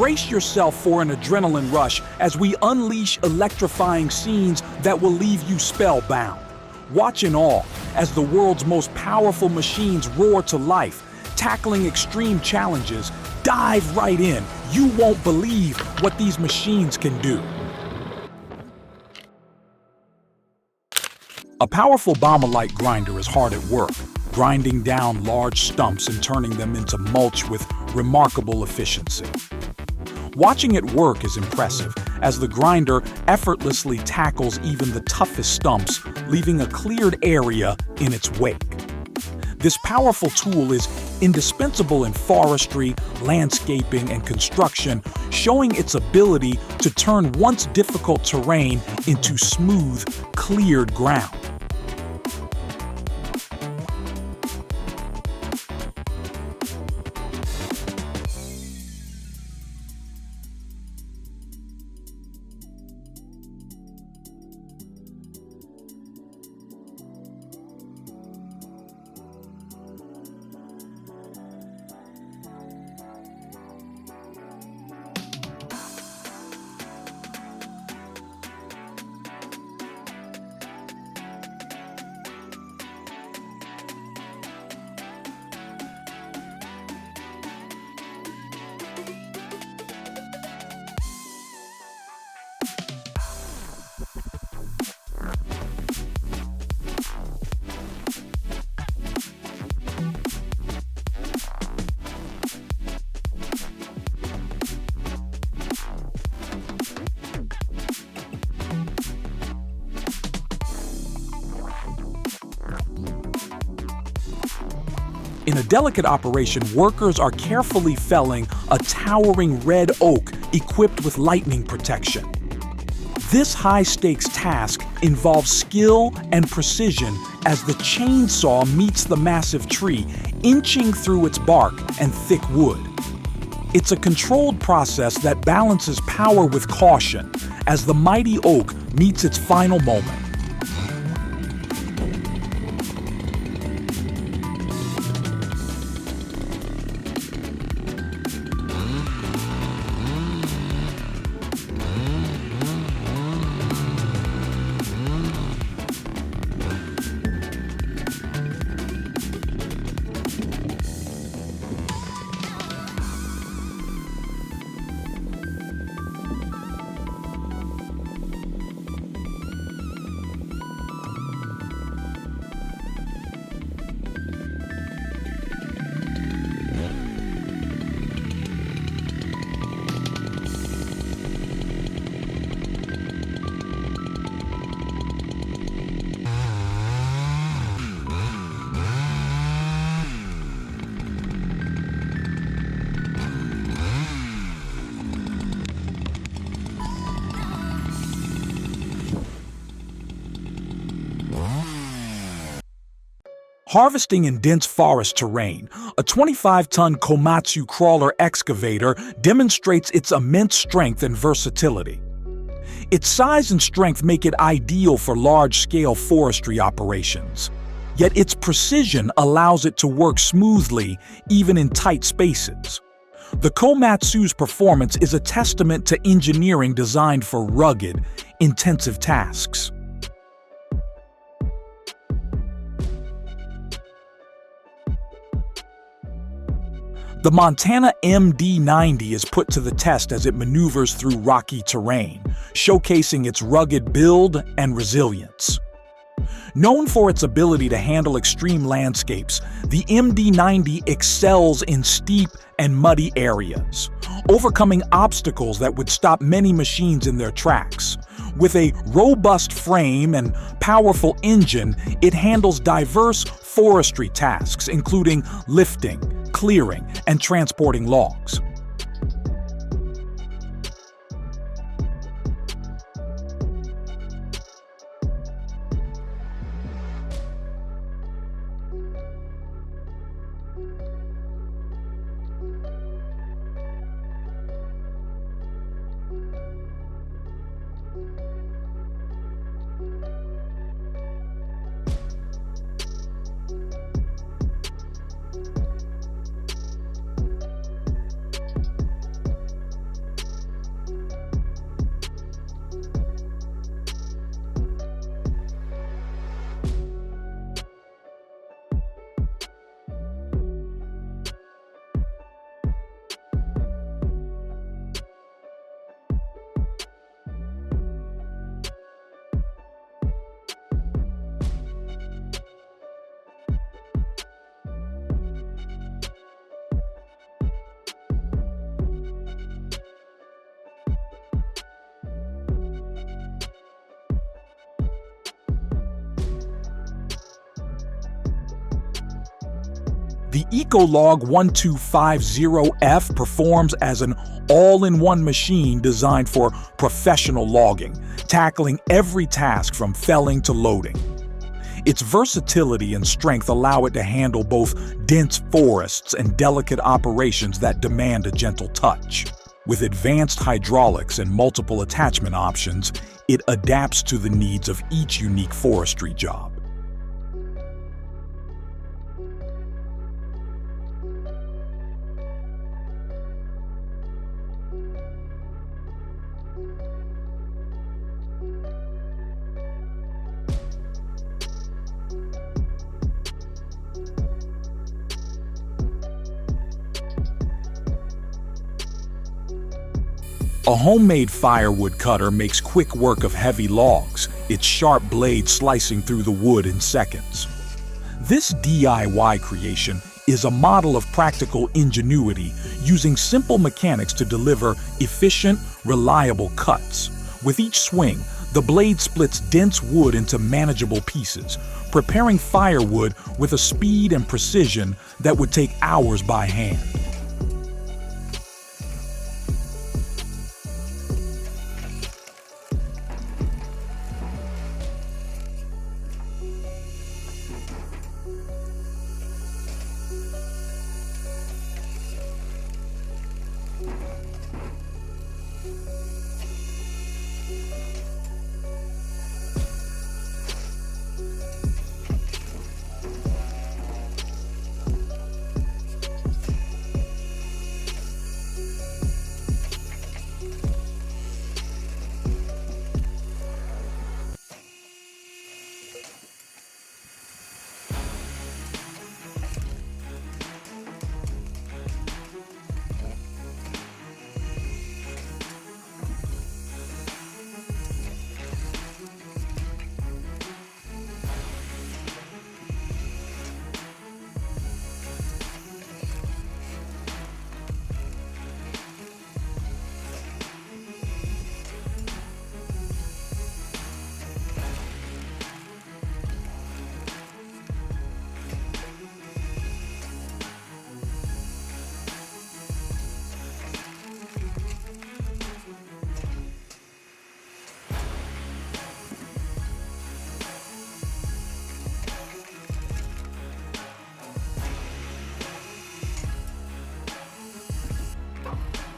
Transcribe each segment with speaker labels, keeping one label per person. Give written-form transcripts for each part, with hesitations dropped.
Speaker 1: Brace yourself for an adrenaline rush as we unleash electrifying scenes that will leave you spellbound. Watch in awe as the world's most powerful machines roar to life, tackling extreme challenges. Dive right in. You won't believe what these machines can do. A powerful bombolite grinder is hard at work, grinding down large stumps and turning them into mulch with remarkable efficiency. Watching it work is impressive, as the grinder effortlessly tackles even the toughest stumps, leaving a cleared area in its wake. This powerful tool is indispensable in forestry, landscaping, and construction, showing its ability to turn once difficult terrain into smooth, cleared ground. In a delicate operation, workers are carefully felling a towering red oak equipped with lightning protection. This high-stakes task involves skill and precision as the chainsaw meets the massive tree, inching through its bark and thick wood. It's a controlled process that balances power with caution as the mighty oak meets its final moment. Harvesting in dense forest terrain, a 25-ton Komatsu crawler excavator demonstrates its immense strength and versatility. Its size and strength make it ideal for large-scale forestry operations. Yet its precision allows it to work smoothly even in tight spaces. The Komatsu's performance is a testament to engineering designed for rugged, intensive tasks. The Montana MD-90 is put to the test as it maneuvers through rocky terrain, showcasing its rugged build and resilience. Known for its ability to handle extreme landscapes, the MD-90 excels in steep and muddy areas, overcoming obstacles that would stop many machines in their tracks. With a robust frame and powerful engine, it handles diverse forestry tasks, including lifting, clearing, and transporting logs. The Ecolog 1250F performs as an all-in-one machine designed for professional logging, tackling every task from felling to loading. Its versatility and strength allow it to handle both dense forests and delicate operations that demand a gentle touch. With advanced hydraulics and multiple attachment options, it adapts to the needs of each unique forestry job. A homemade firewood cutter makes quick work of heavy logs, its sharp blade slicing through the wood in seconds. This DIY creation is a model of practical ingenuity, using simple mechanics to deliver efficient, reliable cuts. With each swing, the blade splits dense wood into manageable pieces, preparing firewood with a speed and precision that would take hours by hand.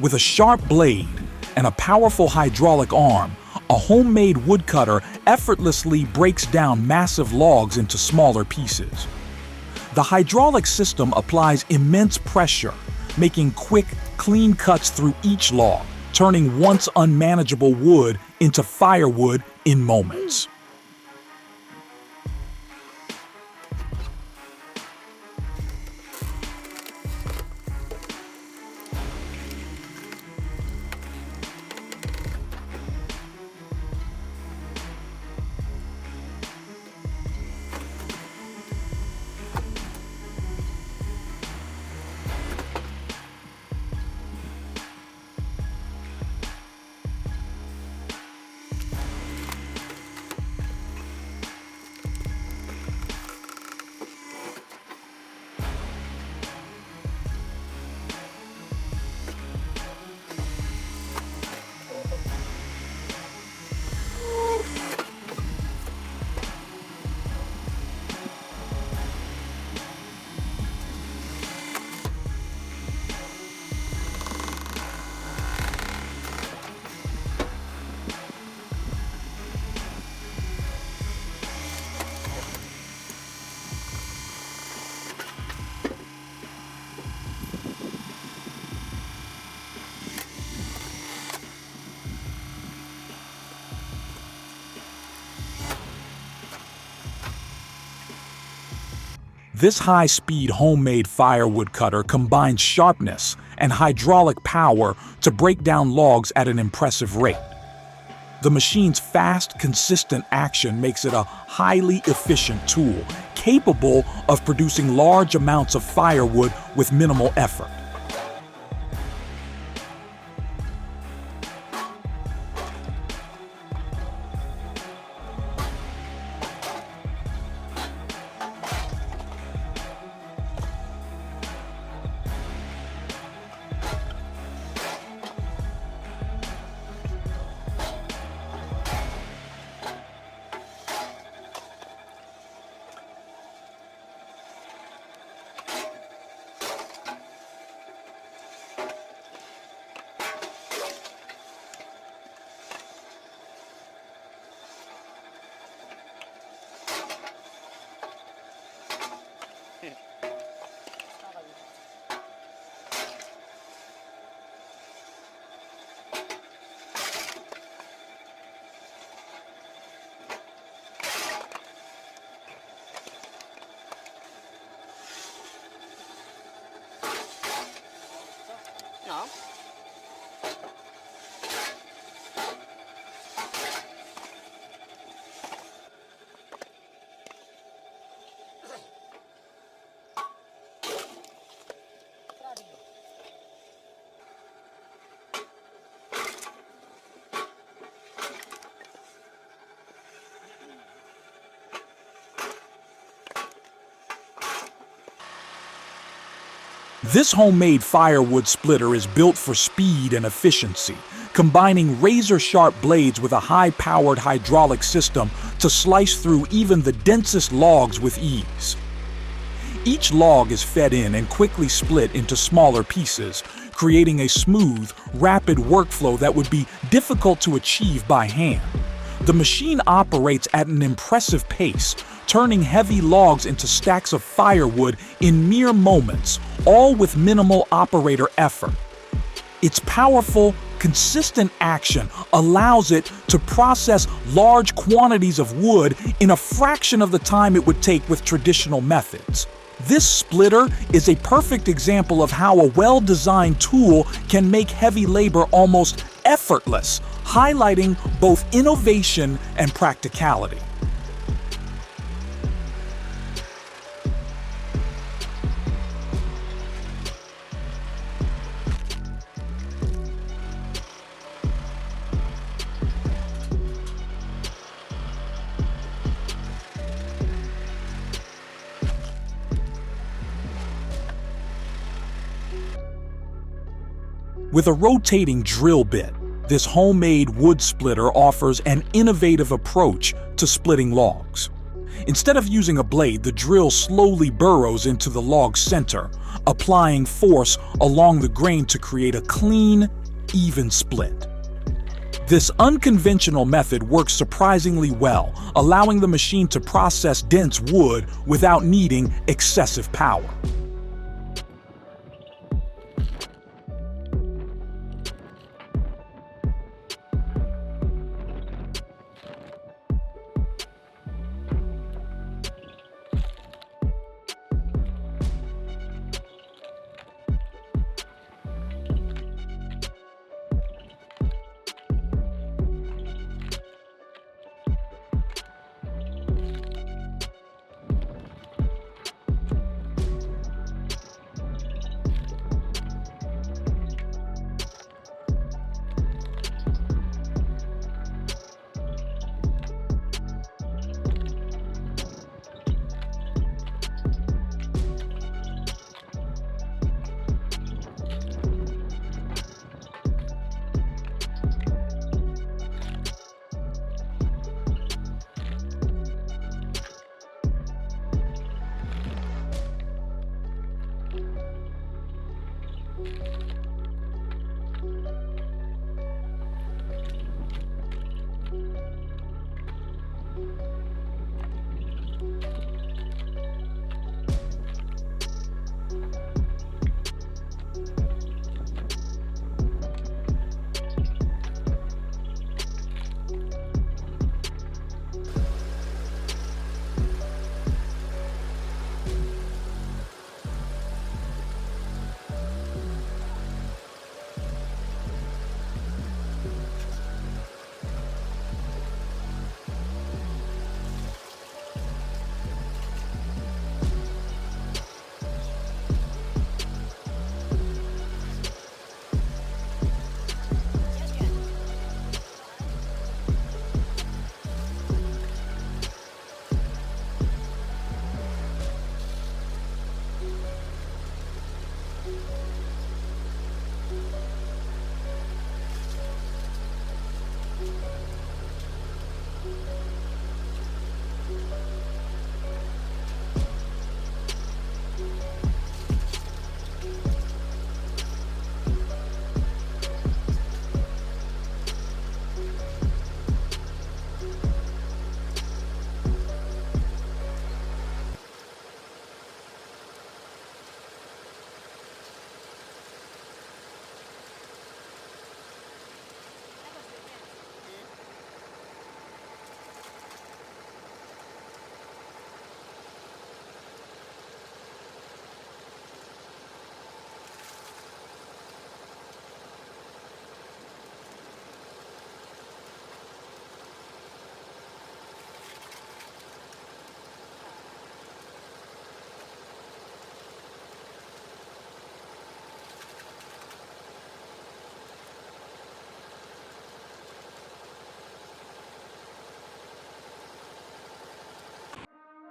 Speaker 1: With a sharp blade and a powerful hydraulic arm, a homemade woodcutter effortlessly breaks down massive logs into smaller pieces. The hydraulic system applies immense pressure, making quick, clean cuts through each log, turning once unmanageable wood into firewood in moments. This high-speed homemade firewood cutter combines sharpness and hydraulic power to break down logs at an impressive rate. The machine's fast, consistent action makes it a highly efficient tool, capable of producing large amounts of firewood with minimal effort.
Speaker 2: No.
Speaker 1: This homemade firewood splitter is built for speed and efficiency, combining razor-sharp blades with a high-powered hydraulic system to slice through even the densest logs with ease. Each log is fed in and quickly split into smaller pieces, creating a smooth, rapid workflow that would be difficult to achieve by hand. The machine operates at an impressive pace, turning heavy logs into stacks of firewood in mere moments, all with minimal operator effort. Its powerful, consistent action allows it to process large quantities of wood in a fraction of the time it would take with traditional methods. This splitter is a perfect example of how a well-designed tool can make heavy labor almost effortless, highlighting both innovation and practicality. With a rotating drill bit, this homemade wood splitter offers an innovative approach to splitting logs. Instead of using a blade, the drill slowly burrows into the log's center, applying force along the grain to create a clean, even split. This unconventional method works surprisingly well, allowing the machine to process dense wood without needing excessive power.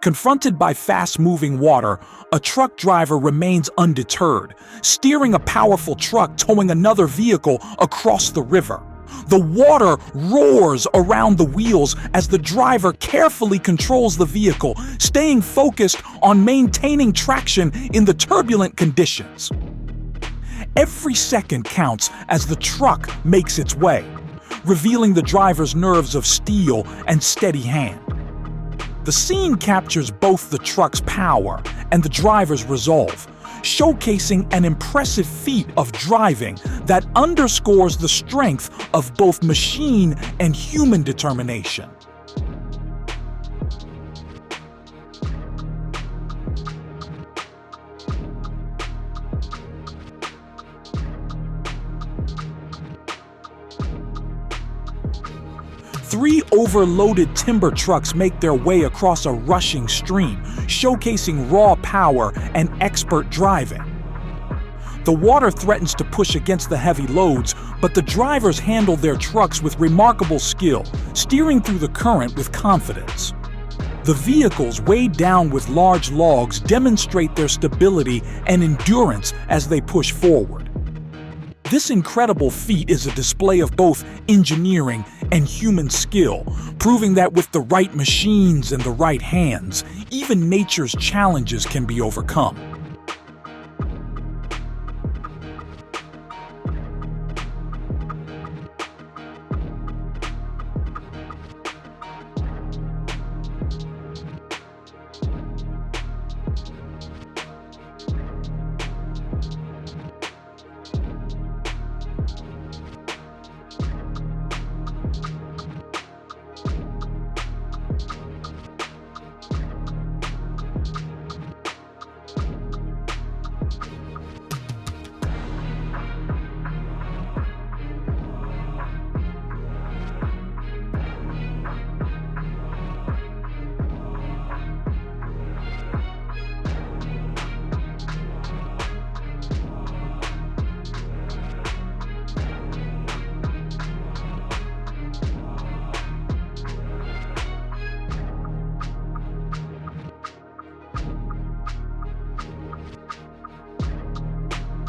Speaker 1: Confronted by fast-moving water, a truck driver remains undeterred, steering a powerful truck towing another vehicle across the river. The water roars around the wheels as the driver carefully controls the vehicle, staying focused on maintaining traction in the turbulent conditions. Every second counts as the truck makes its way, revealing the driver's nerves of steel and steady hand. The scene captures both the truck's power and the driver's resolve, showcasing an impressive feat of driving that underscores the strength of both machine and human determination. Three overloaded timber trucks make their way across a rushing stream, showcasing raw power and expert driving. The water threatens to push against the heavy loads, but the drivers handle their trucks with remarkable skill, steering through the current with confidence. The vehicles, weighed down with large logs, demonstrate their stability and endurance as they push forward. This incredible feat is a display of both engineering and human skill, proving that with the right machines and the right hands, even nature's challenges can be overcome.